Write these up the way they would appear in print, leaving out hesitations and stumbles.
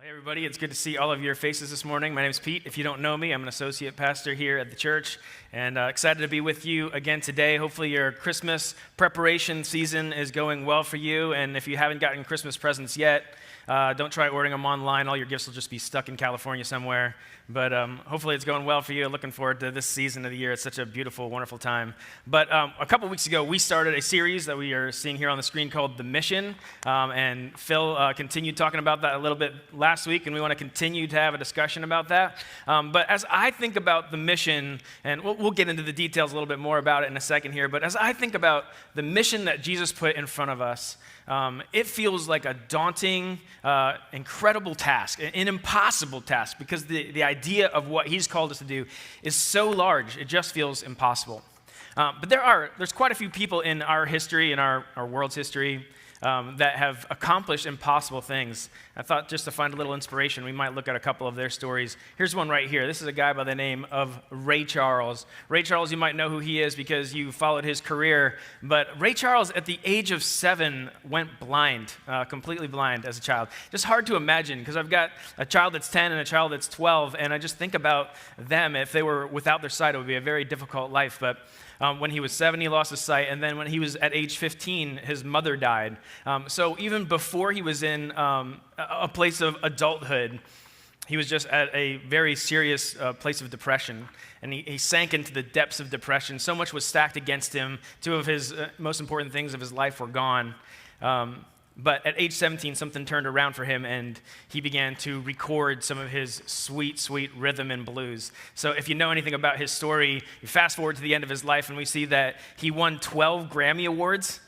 Everybody, it's good to see all of your faces this morning. My name is Pete. If you don't know me, I'm an associate pastor here at the church, and excited to be with you again today. Hopefully your Christmas preparation season is going well for you, and if you haven't gotten Christmas presents yet, don't try ordering them online. All your gifts will just be stuck in California somewhere, but hopefully it's going well for you. Looking forward to this season of the year. It's such a beautiful, wonderful time. But a couple weeks ago, we started a series that we are seeing here on the screen called The Mission, and Phil continued talking about that a little bit last week, and we want to continue to have a discussion about that. But as I think about the mission, and we'll get into the details a little bit more about it in a second here, but as I think about the mission that Jesus put in front of us, it feels like a daunting, incredible task, an impossible task, because the idea of what he's called us to do is so large, it just feels impossible. But there's quite a few people in our history, in our world's history, that have accomplished impossible things. I thought just to find a little inspiration, we might look at a couple of their stories. Here's one right here. This is a guy by the name of Ray Charles. Ray Charles, you might know who he is because you followed his career, but Ray Charles at the age of 7 went blind, completely blind as a child. Just hard to imagine because I've got a child that's 10 and a child that's 12, and I just think about them. If they were without their sight, it would be a very difficult life, but when he was 7, he lost his sight, and then when he was at age 15, his mother died. So even before he was in a place of adulthood, he was just at a very serious place of depression, and he sank into the depths of depression. So much was stacked against him. 2 of his most important things of his life were gone. But at age 17, something turned around for him, and he began to record some of his sweet, sweet rhythm and blues. So if you know anything about his story, you fast forward to the end of his life, and we see that he won 12 Grammy Awards.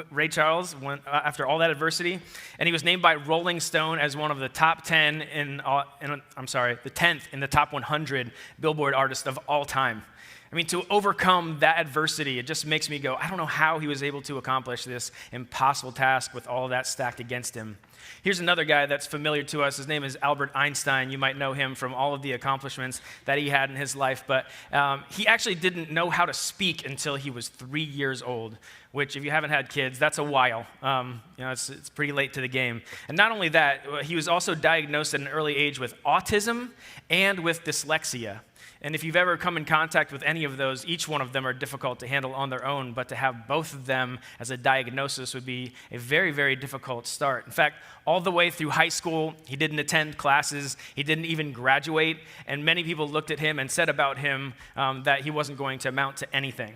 Ray Charles won after all that adversity, and he was named by Rolling Stone as one of the top 10 the 10th in the top 100 Billboard artists of all time. I mean, to overcome that adversity, it just makes me go, I don't know how he was able to accomplish this impossible task with all of that stacked against him. Here's another guy that's familiar to us. His name is Albert Einstein. You might know him from all of the accomplishments that he had in his life, but he actually didn't know how to speak until he was 3 years old, which if you haven't had kids, that's a while. It's pretty late to the game. And not only that, he was also diagnosed at an early age with autism and with dyslexia. And if you've ever come in contact with any of those, each one of them are difficult to handle on their own, but to have both of them as a diagnosis would be a very, very difficult start. In fact, all the way through high school, he didn't attend classes, he didn't even graduate, and many people looked at him and said about him that he wasn't going to amount to anything.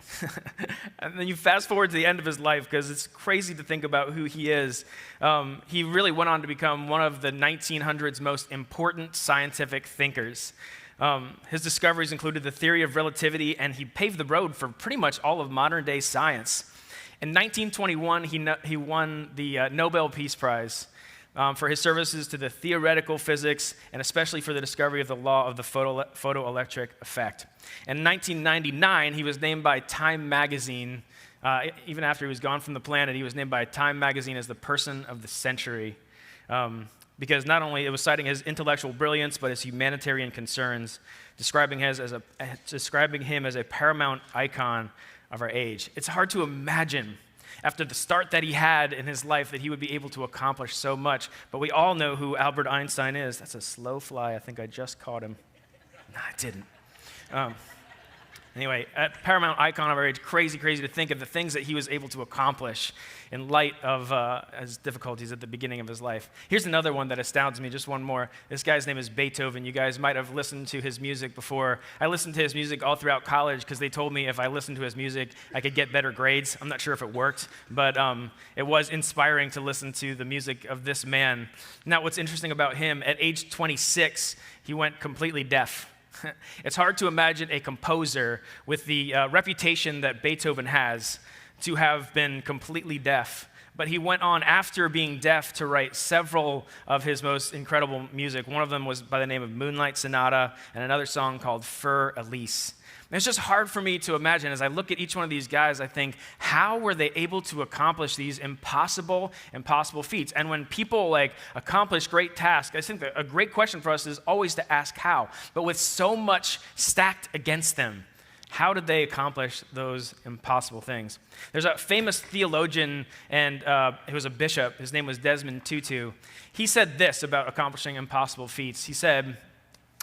And then you fast forward to the end of his life, because it's crazy to think about who he is. He really went on to become one of the 1900s most important scientific thinkers. His discoveries included the theory of relativity, and he paved the road for pretty much all of modern-day science. In 1921, he won the Nobel Peace Prize for his services to the theoretical physics, and especially for the discovery of the law of the photoelectric effect. In 1999, he was named by Time magazine, even after he was gone from the planet, he was named by Time magazine as the person of the century. Because not only it was citing his intellectual brilliance, but his humanitarian concerns, describing him as a paramount icon of our age. It's hard to imagine, after the start that he had in his life, that he would be able to accomplish so much. But we all know who Albert Einstein is. That's a slow fly. I think I just caught him. No, I didn't. Anyway, a paramount icon of our age, crazy to think of the things that he was able to accomplish in light of his difficulties at the beginning of his life. Here's another one that astounds me, just one more. This guy's name is Beethoven. You guys might have listened to his music before. I listened to his music all throughout college because they told me if I listened to his music, I could get better grades. I'm not sure if it worked, but it was inspiring to listen to the music of this man. Now, what's interesting about him, at age 26, he went completely deaf. It's hard to imagine a composer with the reputation that Beethoven has to have been completely deaf. But he went on after being deaf to write several of his most incredible music. One of them was by the name of Moonlight Sonata, and another song called Fur Elise. And it's just hard for me to imagine. As I look at each one of these guys, I think, how were they able to accomplish these impossible feats? And when people accomplish great tasks, I think that a great question for us is always to ask how. But with so much stacked against them, How did they accomplish those impossible things? There's a famous theologian, and he was a bishop. His name was Desmond Tutu. He said this about accomplishing impossible feats. He said,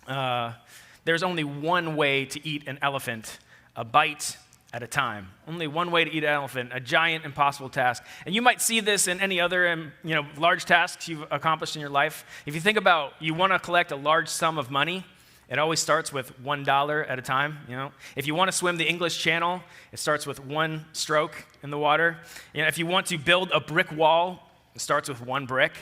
there's only one way to eat an elephant, a bite at a time. Only one way to eat an elephant, a giant, impossible task. And you might see this in any other large tasks you've accomplished in your life. If you think about you want to collect a large sum of money, it always starts with $1 at a time. If you want to swim the English Channel, it starts with one stroke in the water. If you want to build a brick wall, it starts with one brick.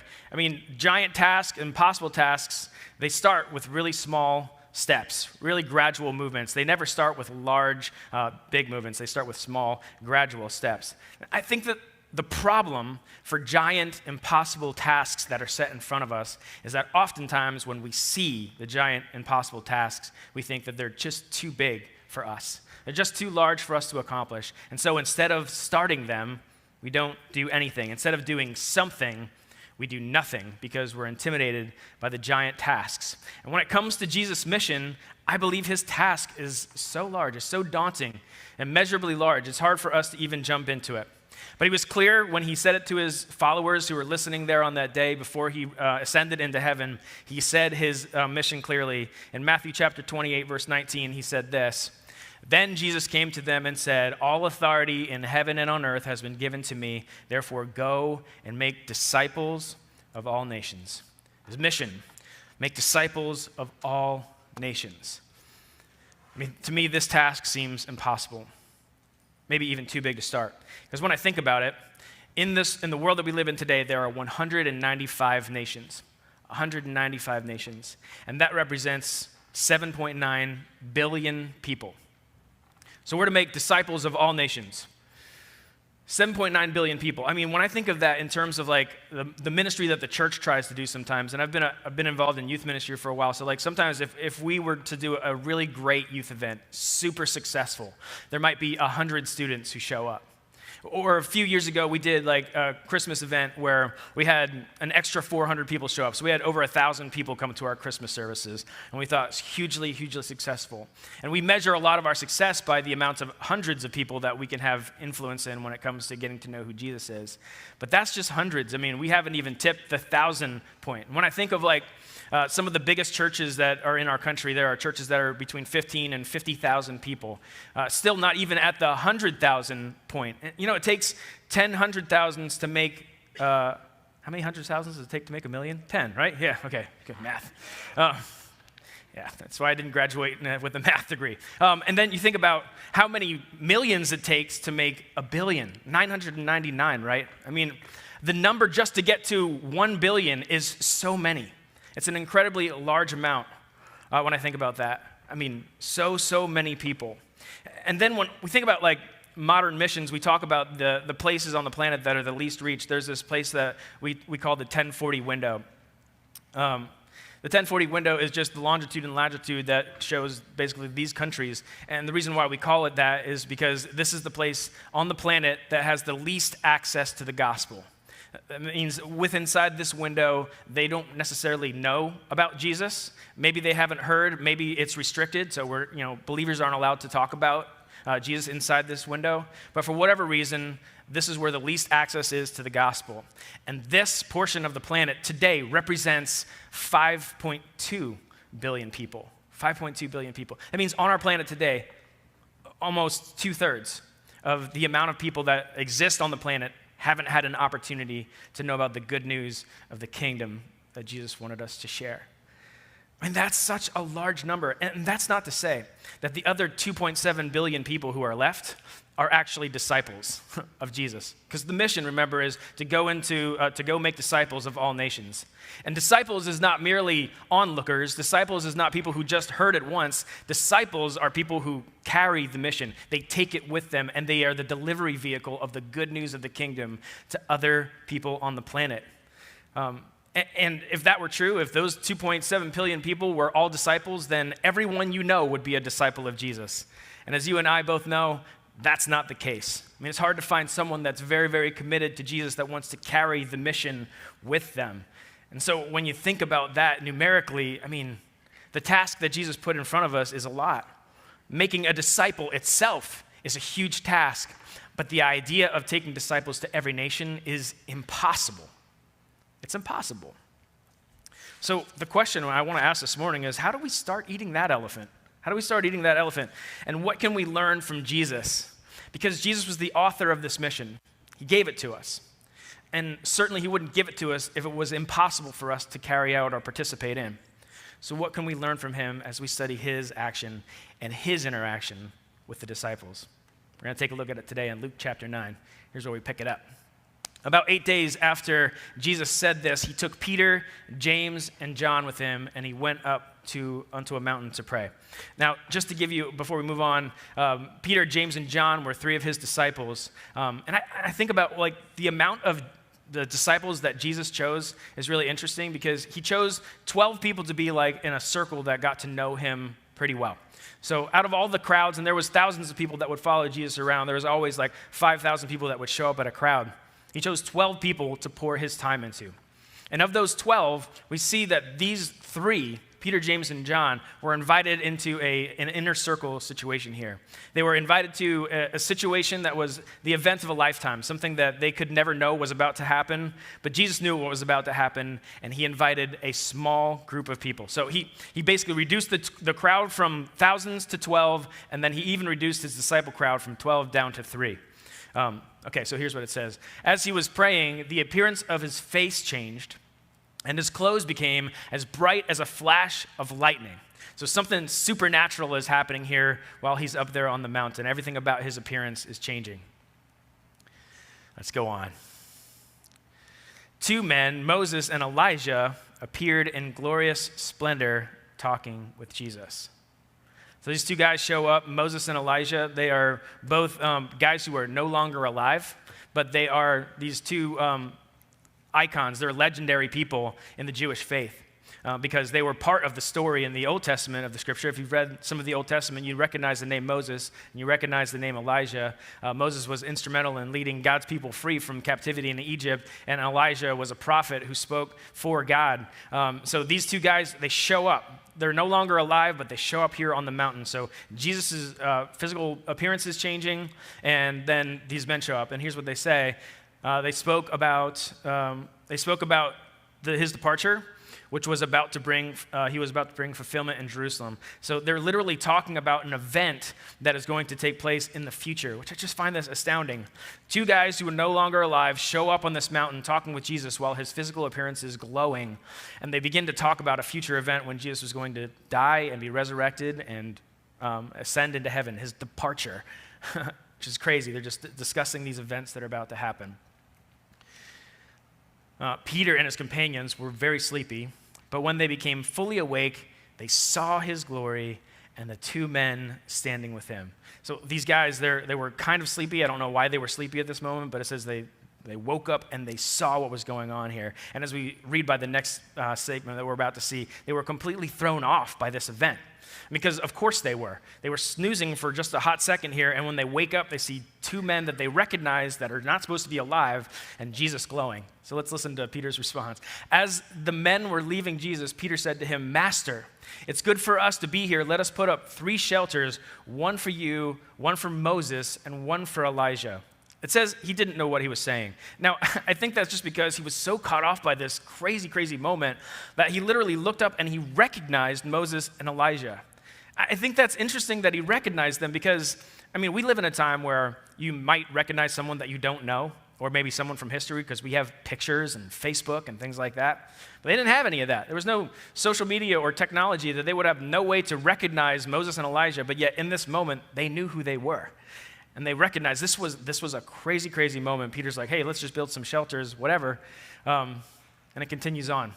Giant tasks, impossible tasks, they start with really small steps, really gradual movements. They never start with large, big movements. They start with small, gradual steps. I think that the problem for giant, impossible tasks that are set in front of us is that oftentimes when we see the giant, impossible tasks, we think that they're just too big for us. They're just too large for us to accomplish. And so instead of starting them, we don't do anything. Instead of doing something, we do nothing because we're intimidated by the giant tasks. And when it comes to Jesus' mission, I believe his task is so large, it's so daunting, immeasurably large, it's hard for us to even jump into it. But he was clear when he said it to his followers who were listening there on that day before he ascended into heaven. He said his mission clearly. In Matthew chapter 28, verse 19, he said this, "Then Jesus came to them and said, 'All authority in heaven and on earth has been given to me. Therefore go and make disciples of all nations.'" His mission, make disciples of all nations. To me, this task seems impossible. Maybe even too big to start. Because when I think about it, in the world that we live in today, there are 195 nations. 195 nations. And that represents 7.9 billion people. So we're to make disciples of all nations. 7.9 billion people. When I think of that in terms of the ministry that the church tries to do sometimes, and I've been involved in youth ministry for a while, so sometimes if we were to do a really great youth event, super successful, there might be 100 students who show up. Or a few years ago, we did a Christmas event where we had an extra 400 people show up. So we had over 1,000 people come to our Christmas services. And we thought it was hugely, hugely successful. And we measure a lot of our success by the amount of hundreds of people that we can have influence in when it comes to getting to know who Jesus is. But that's just hundreds. We haven't even tipped the 1,000 point. When I think of some of the biggest churches that are in our country, there are churches that are between 15 and 50,000 people. Still not even at the 100,000 point. It takes 10 hundred-thousands to make, how many hundred thousands does it take to make a million? 10, right? Yeah, okay, good math. Yeah, that's why I didn't graduate with a math degree. And then you think about how many millions it takes to make a billion, 999, right? The number just to get to 1 billion is so many. It's an incredibly large amount when I think about that. So many people. And then when we think about modern missions, we talk about the places on the planet that are the least reached. There's this place that we call the 1040 window. The 1040 window is just the longitude and latitude that shows basically these countries. And the reason why we call it that is because this is the place on the planet that has the least access to the gospel. That means inside this window, they don't necessarily know about Jesus. Maybe they haven't heard. Maybe it's restricted, so believers aren't allowed to talk about Jesus inside this window. But for whatever reason, this is where the least access is to the gospel. And this portion of the planet today represents 5.2 billion people. 5.2 billion people. That means on our planet today, almost 2/3 of the amount of people that exist on the planet haven't had an opportunity to know about the good news of the kingdom that Jesus wanted us to share. That's such a large number. And that's not to say that the other 2.7 billion people who are left are actually disciples of Jesus. Because the mission, remember, is to go make disciples of all nations. And disciples is not merely onlookers. Disciples is not people who just heard it once. Disciples are people who carry the mission. They take it with them, and they are the delivery vehicle of the good news of the kingdom to other people on the planet. And if that were true, if those 2.7 billion people were all disciples, then everyone you know would be a disciple of Jesus. And as you and I both know, that's not the case. It's hard to find someone that's very, very committed to Jesus that wants to carry the mission with them. And so when you think about that numerically, the task that Jesus put in front of us is a lot. Making a disciple itself is a huge task, but the idea of taking disciples to every nation is impossible. It's impossible. So the question I want to ask this morning is, how do we start eating that elephant? How do we start eating that elephant? And what can we learn from Jesus? Because Jesus was the author of this mission. He gave it to us. And certainly he wouldn't give it to us if it was impossible for us to carry out or participate in. So what can we learn from him as we study his action and his interaction with the disciples? We're going to take a look at it today in Luke chapter 9. Here's where we pick it up. About 8 days after Jesus said this, he took Peter, James, and John with him, and he went up onto a mountain to pray. Now, just to give you, before we move on, Peter, James, and John were 3 of his disciples. And I think about like the amount of the disciples that Jesus chose is really interesting because he chose 12 people to be like in a circle that got to know him pretty well. So out of all the crowds, and there was thousands of people that would follow Jesus around, there was always like 5,000 people that would show up at a crowd. He chose 12 people to pour his time into. And of those 12, we see that these 3, Peter, James, and John, were invited into an inner circle situation here. They were invited to a situation that was the event of a lifetime, something that they could never know was about to happen, but Jesus knew what was about to happen, and he invited a small group of people. So he basically reduced the crowd from thousands to 12, and then he even reduced his disciple crowd from 12 down to 3. Okay, so here's what it says. As he was praying, the appearance of his face changed, and his clothes became as bright as a flash of lightning. So something supernatural is happening here while he's up there on the mountain. Everything about his appearance is changing. Let's go on. 2 men, Moses and Elijah, appeared in glorious splendor talking with Jesus. So these 2 guys show up, Moses and Elijah. They are both guys who are no longer alive, but they are these 2 icons. They're legendary people in the Jewish faith because they were part of the story in the Old Testament of the Scripture. If you've read some of the Old Testament, you recognize the name Moses and you recognize the name Elijah. Moses was instrumental in leading God's people free from captivity in Egypt, and Elijah was a prophet who spoke for God. So these 2 guys, they show up. They're no longer alive, but they show up here on the mountain. So Jesus' physical appearance is changing, and then these men show up. And here's what they say. They spoke about his departure, which was about to bring fulfillment in Jerusalem. So they're literally talking about an event that is going to take place in the future, which I just find this astounding. 2 guys who are no longer alive show up on this mountain talking with Jesus while his physical appearance is glowing, and they begin to talk about a future event when Jesus was going to die and be resurrected and ascend into heaven, his departure, which is crazy. They're just discussing these events that are about to happen. Peter and his companions were very sleepy, but when they became fully awake, they saw his glory and the 2 men standing with him. So these guys, they were kind of sleepy. I don't know why they were sleepy at this moment, but it says they woke up and they saw what was going on here. And as we read by the next statement that we're about to see, they were completely thrown off by this event. Because of course they were. They were snoozing for just a hot second here, and when they wake up, they see 2 men that they recognize that are not supposed to be alive, and Jesus glowing. So let's listen to Peter's response. As the men were leaving Jesus, Peter said to him, "Master, it's good for us to be here. Let us put up 3 shelters, one for you, one for Moses, and one for Elijah." It says he didn't know what he was saying. Now, I think that's just because he was so caught off by this crazy, crazy moment that he literally looked up and he recognized Moses and Elijah. I think that's interesting that he recognized them because, we live in a time where you might recognize someone that you don't know, or maybe someone from history because we have pictures and Facebook and things like that. But they didn't have any of that. There was no social media or technology that they would have no way to recognize Moses and Elijah, but yet in this moment, they knew who they were. And they recognized this was a crazy, crazy moment. Peter's like, hey, let's just build some shelters, whatever. And it continues on.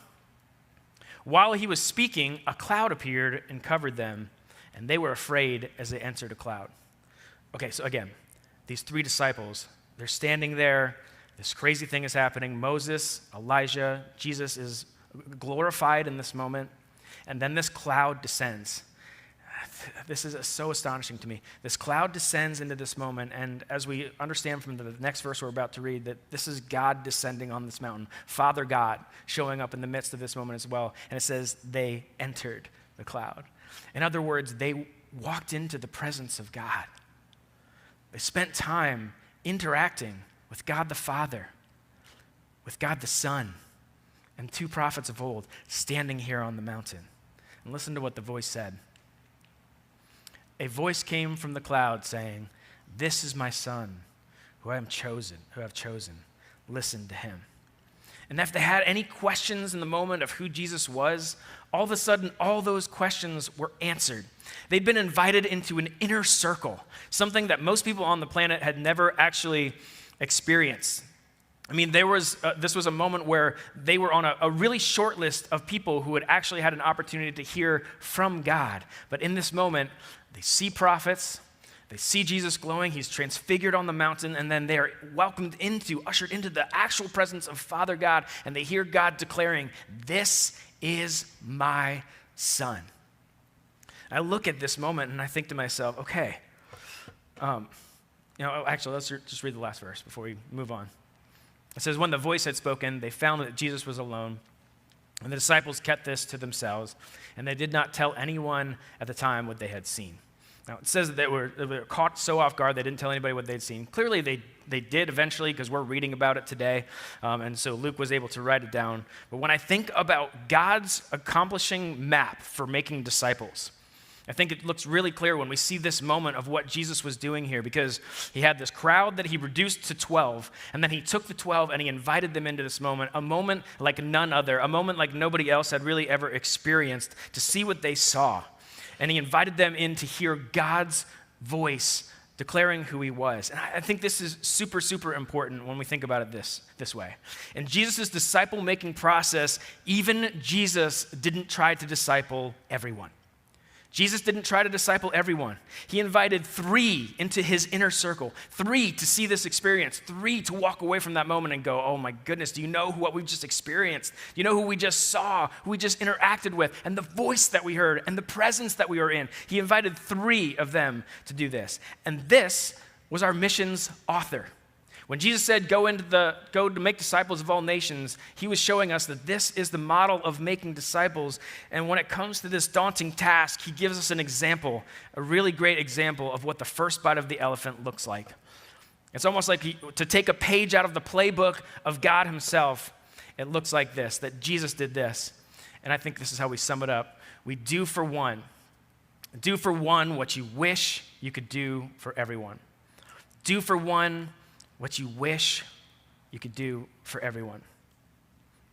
While he was speaking, a cloud appeared and covered them, and they were afraid as they entered a cloud. Okay, so again, these 3 disciples, they're standing there. This crazy thing is happening. Moses, Elijah, Jesus is glorified in this moment. And then this cloud descends. This is so astonishing to me. This cloud descends into this moment, and as we understand from the next verse we're about to read, that this is God descending on this mountain, Father God showing up in the midst of this moment as well. And it says they entered the cloud. In other words, they walked into the presence of God. They spent time interacting with God the Father, with God the Son, and two prophets of old standing here on the mountain. And listen to what the voice said. A voice came from the cloud saying, "This is my Son, who I have chosen. Listen to him." And if they had any questions in the moment of who Jesus was, all of a sudden, all those questions were answered. They'd been invited into an inner circle, something that most people on the planet had never actually experienced. I mean, this was a moment where they were on a really short list of people who had actually had an opportunity to hear from God. But in this moment, they see prophets, they see Jesus glowing, he's transfigured on the mountain, and then they are ushered into the actual presence of Father God, and they hear God declaring, "This is my Son." I look at this moment and I think to myself, okay, actually, let's just read the last verse before we move on. It says, "When the voice had spoken, they found that Jesus was alone, and the disciples kept this to themselves, and they did not tell anyone at the time what they had seen." Now, it says that they were caught so off guard they didn't tell anybody what they'd seen. Clearly, they did eventually, because we're reading about it today, and so Luke was able to write it down. But when I think about God's accomplishing map for making disciples, I think it looks really clear when we see this moment of what Jesus was doing here, because he had this crowd that he reduced to 12, and then he took the 12 and he invited them into this moment, a moment like none other, a moment like nobody else had really ever experienced, to see what they saw. And he invited them in to hear God's voice declaring who he was. And I think this is super, super important when we think about it this way. In Jesus' disciple-making process, even Jesus didn't try to disciple everyone. Jesus didn't try to disciple everyone. He invited 3 into his inner circle, 3 to see this experience, 3 to walk away from that moment and go, "Oh my goodness, do you know what we just experienced? Do you know who we just saw, who we just interacted with, and the voice that we heard, and the presence that we were in?" He invited 3 of them to do this. And this was our mission's author. When Jesus said, go to make disciples of all nations, he was showing us that this is the model of making disciples. And when it comes to this daunting task, he gives us an example, a really great example of what the first bite of the elephant looks like. It's almost like to take a page out of the playbook of God himself. It looks like this, that Jesus did this. And I think this is how we sum it up. We do for one what you wish you could do for everyone. Do for one what you wish you could do for everyone.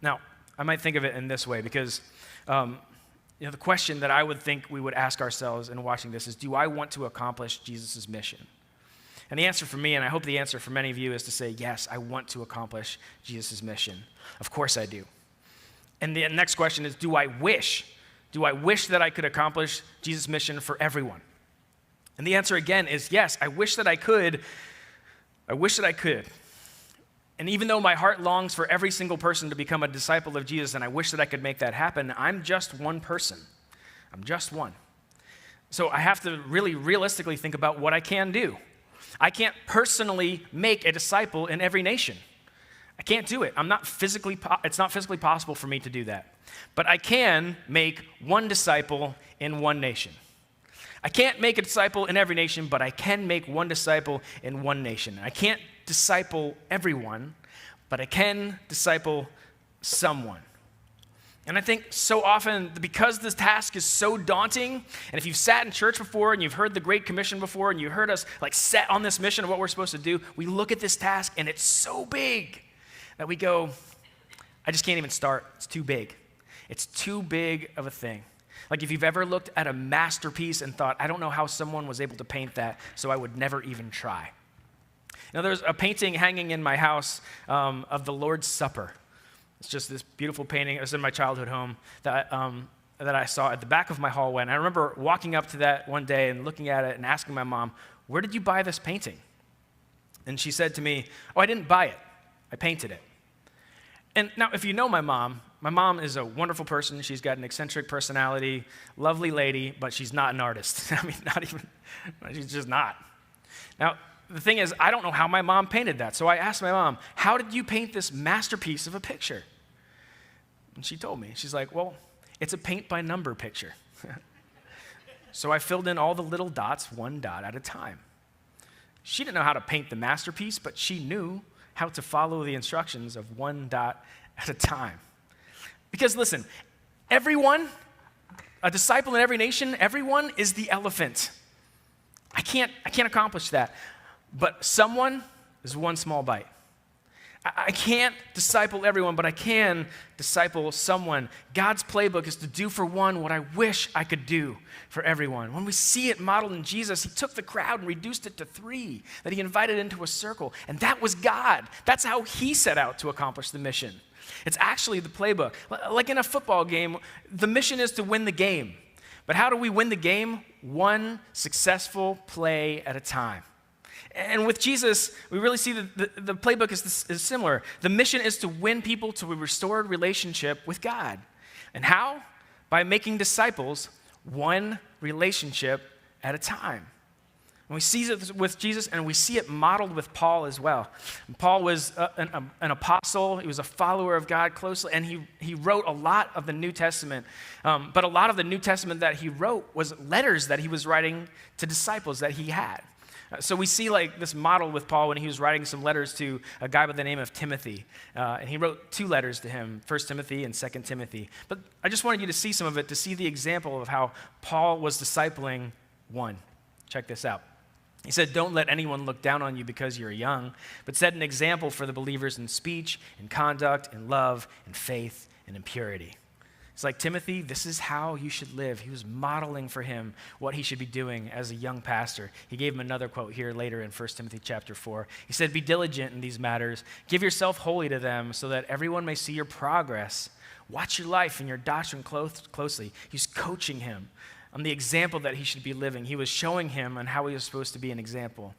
Now, I might think of it in this way, because the question that I would think we would ask ourselves in watching this is, do I want to accomplish Jesus' mission? And the answer for me, and I hope the answer for many of you, is to say, yes, I want to accomplish Jesus' mission. Of course I do. And the next question is, do I wish that I could accomplish Jesus' mission for everyone? And the answer again is yes, I wish that I could. And even though my heart longs for every single person to become a disciple of Jesus, and I wish that I could make that happen, I'm just one person. I'm just one. So I have to really realistically think about what I can do. I can't personally make a disciple in every nation. I can't do it. It's not physically possible for me to do that. But I can make one disciple in one nation. I can't make a disciple in every nation, but I can make one disciple in one nation. I can't disciple everyone, but I can disciple someone. And I think so often, because this task is so daunting, and if you've sat in church before and you've heard the Great Commission before and you heard us set on this mission of what we're supposed to do, we look at this task and it's so big that we go, I just can't even start. It's too big. It's too big of a thing. Like if you've ever looked at a masterpiece and thought, I don't know how someone was able to paint that, so I would never even try. Now, there's a painting hanging in my house of the Lord's Supper. It's just this beautiful painting. It was in my childhood home that I saw at the back of my hallway. And I remember walking up to that one day and looking at it and asking my mom, "Where did you buy this painting?" And she said to me, "Oh, I didn't buy it. I painted it." And now, if you know my mom is a wonderful person. She's got an eccentric personality, lovely lady, but she's not an artist. I mean, she's just not. Now, the thing is, I don't know how my mom painted that. So I asked my mom, "How did you paint this masterpiece of a picture?" And she told me. She's like, "Well, it's a paint by number picture." so I filled in all the little dots one dot at a time. She didn't know how to paint the masterpiece, but she knew how to follow the instructions of one dot at a time. Because listen, everyone, a disciple in every nation, everyone is the elephant. I can't accomplish that. But someone is one small bite. I can't disciple everyone, but I can disciple someone. God's playbook is to do for one what I wish I could do for everyone. When we see it modeled in Jesus, he took the crowd and reduced it to 3 that he invited into a circle. And that was God. That's how he set out to accomplish the mission. It's actually the playbook. Like in a football game, the mission is to win the game. But how do we win the game? One successful play at a time. And with Jesus, we really see that the playbook is similar. The mission is to win people to a restored relationship with God. And how? By making disciples one relationship at a time. And we see it with Jesus, and we see it modeled with Paul as well. And Paul was an apostle. He was a follower of God closely, and he wrote a lot of the New Testament. But a lot of the New Testament that he wrote was letters that he was writing to disciples that he had. So we see like this model with Paul when he was writing some letters to a guy by the name of Timothy. And he wrote 2 letters to him, 1 Timothy and 2 Timothy. But I just wanted you to see some of it, to see the example of how Paul was discipling one. Check this out. He said, "Don't let anyone look down on you because you're young, but set an example for the believers in speech, in conduct, in love, in faith, and in purity." It's like, Timothy, this is how you should live. He was modeling for him what he should be doing as a young pastor. He gave him another quote here later in 1 Timothy chapter 4. He said, "Be diligent in these matters. Give yourself wholly to them so that everyone may see your progress. Watch your life and your doctrine closely." He's coaching him on the example that he should be living. He was showing him on how he was supposed to be an example.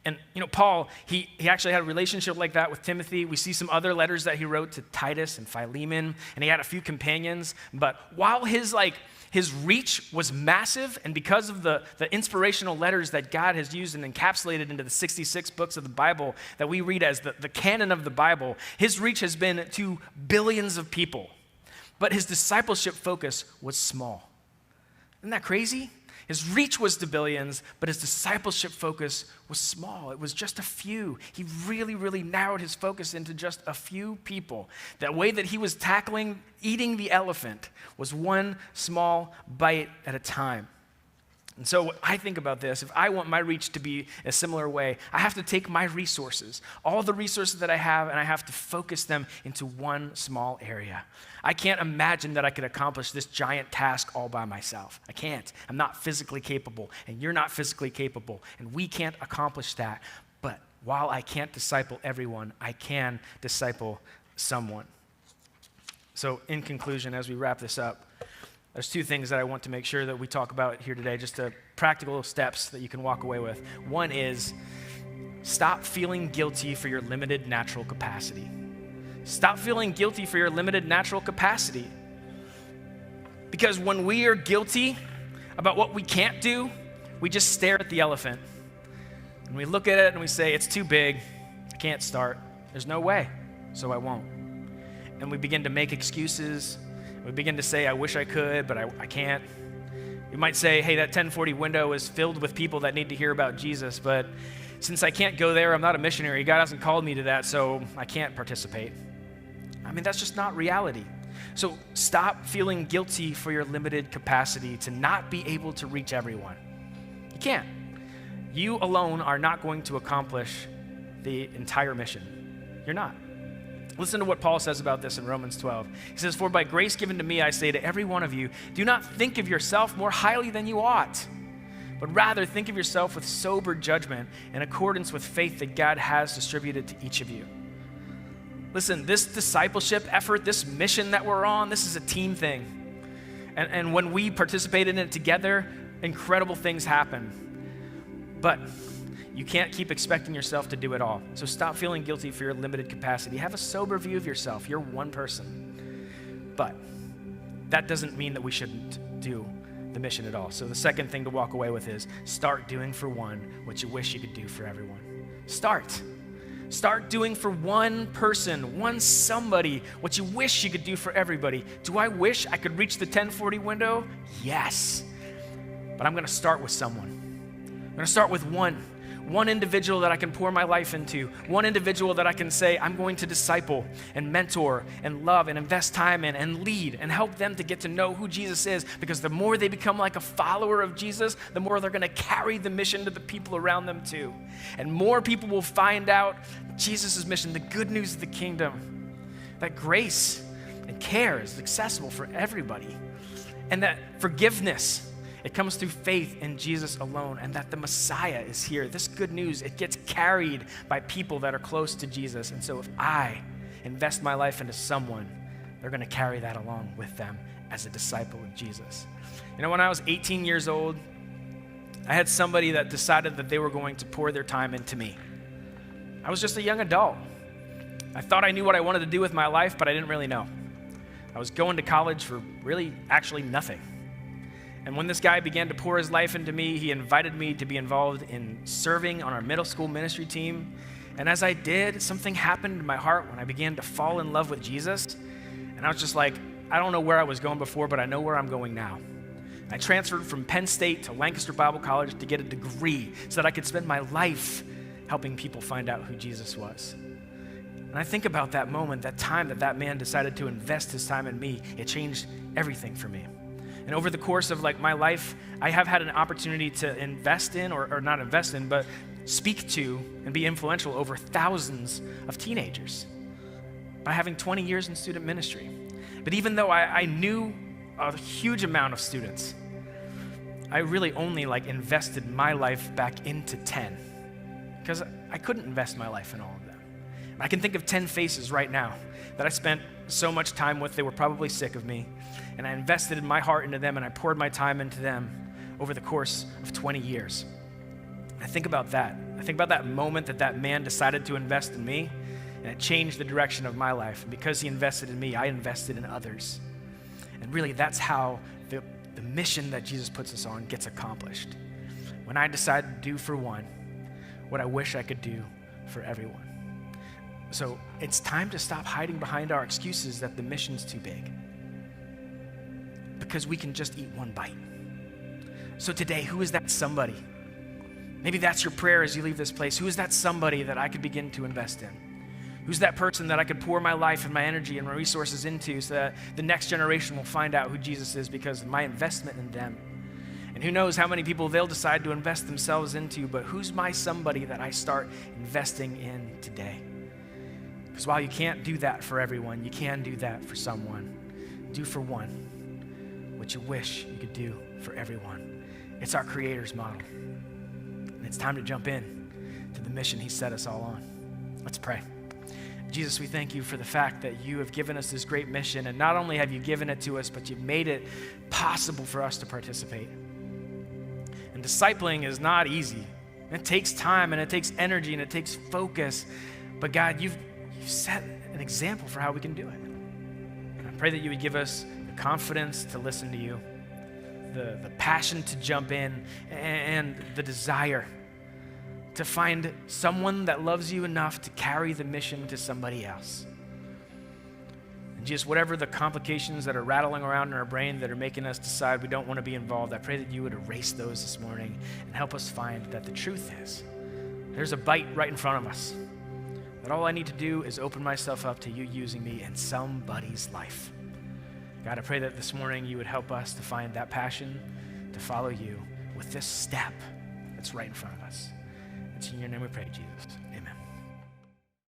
And, Paul, he actually had a relationship like that with Timothy. We see some other letters that he wrote to Titus and Philemon, and he had a few companions. But while his reach was massive, and because of the inspirational letters that God has used and encapsulated into the 66 books of the Bible that we read as the canon of the Bible, his reach has been to billions of people. But his discipleship focus was small. Isn't that crazy? His reach was to billions, but his discipleship focus was small. It was just a few. He really, really narrowed his focus into just a few people. That way that he was tackling eating the elephant was one small bite at a time. And so I think about this. If I want my reach to be a similar way, I have to take my resources, all the resources that I have, and I have to focus them into one small area. I can't imagine that I could accomplish this giant task all by myself. I can't. I'm not physically capable, and you're not physically capable, and we can't accomplish that. But while I can't disciple everyone, I can disciple someone. So in conclusion, as we wrap this up, there's 2 things that I want to make sure that we talk about here today, just practical steps that you can walk away with. One is, stop feeling guilty for your limited natural capacity. Stop feeling guilty for your limited natural capacity. Because when we are guilty about what we can't do, we just stare at the elephant. And we look at it and we say, it's too big, I can't start, there's no way, so I won't. And we begin to make excuses. We begin to say, I wish I could, but I can't. You might say, hey, that 1040 window is filled with people that need to hear about Jesus, but since I can't go there, I'm not a missionary. God hasn't called me to that, so I can't participate. I mean, that's just not reality. So stop feeling guilty for your limited capacity to not be able to reach everyone. You can't. You alone are not going to accomplish the entire mission. You're not. Listen to what Paul says about this in Romans 12. He says, "For by grace given to me, I say to every one of you, do not think of yourself more highly than you ought, but rather think of yourself with sober judgment in accordance with faith that God has distributed to each of you." Listen, this discipleship effort, this mission that we're on, this is a team thing. And when we participate in it together, incredible things happen. But you can't keep expecting yourself to do it all. So stop feeling guilty for your limited capacity. Have a sober view of yourself. You're one person. But that doesn't mean that we shouldn't do the mission at all. So the second thing to walk away with is start doing for one what you wish you could do for everyone. Start doing for one person, one somebody, what you wish you could do for everybody. Do I wish I could reach the 1040 window? Yes. But I'm going to start with someone. I'm going to start with one individual that I can pour my life into, one individual that I can say, I'm going to disciple and mentor and love and invest time in and lead and help them to get to know who Jesus is, because the more they become like a follower of Jesus, the more they're going to carry the mission to the people around them too. And more people will find out Jesus' mission, the good news of the kingdom, that grace and care is accessible for everybody, and that forgiveness, it comes through faith in Jesus alone, and that the Messiah is here. This good news, it gets carried by people that are close to Jesus. And so if I invest my life into someone, they're going to carry that along with them as a disciple of Jesus. You know, when I was 18 years old, I had somebody that decided that they were going to pour their time into me. I was just a young adult. I thought I knew what I wanted to do with my life, but I didn't really know. I was going to college for really actually nothing. And when this guy began to pour his life into me, he invited me to be involved in serving on our middle school ministry team. And as I did, something happened in my heart when I began to fall in love with Jesus. And I was just like, I don't know where I was going before, but I know where I'm going now. I transferred from Penn State to Lancaster Bible College to get a degree so that I could spend my life helping people find out who Jesus was. And I think about that moment, that time that man decided to invest his time in me. It changed everything for me. And over the course of my life, I have had an opportunity to invest in, or not invest in, but speak to and be influential over thousands of teenagers by having 20 years in student ministry. But even though I knew a huge amount of students, I really only invested my life back into 10, because I couldn't invest my life in all of them. I can think of 10 faces right now that I spent so much time with. They were probably sick of me, and I invested in my heart into them, and I poured my time into them over the course of 20 years. I think about that. I think about that moment that man decided to invest in me, and it changed the direction of my life. And because he invested in me, I invested in others. And really, that's how the mission that Jesus puts us on gets accomplished. When I decide to do for one what I wish I could do for everyone. So it's time to stop hiding behind our excuses that the mission's too big, because we can just eat one bite. So today, who is that somebody? Maybe that's your prayer as you leave this place. Who is that somebody that I could begin to invest in? Who's that person that I could pour my life and my energy and my resources into so that the next generation will find out who Jesus is because of my investment in them? And who knows how many people they'll decide to invest themselves into, but who's my somebody that I start investing in today? Because while you can't do that for everyone, you can do that for someone. Do for one what you wish you could do for everyone. It's our Creator's model. And it's time to jump in to the mission He set us all on. Let's pray. Jesus, we thank you for the fact that you have given us this great mission, and not only have you given it to us, but you've made it possible for us to participate. And discipling is not easy. It takes time, and it takes energy, and it takes focus. But God, you've set an example for how we can do it. And I pray that you would give us the confidence to listen to you, the passion to jump in, and the desire to find someone that loves you enough to carry the mission to somebody else. And just whatever the complications that are rattling around in our brain that are making us decide we don't want to be involved, I pray that you would erase those this morning and help us find that the truth is there's a bite right in front of us, that all I need to do is open myself up to you using me in somebody's life. God, I pray that this morning you would help us to find that passion to follow you with this step that's right in front of us. It's in your name we pray, Jesus.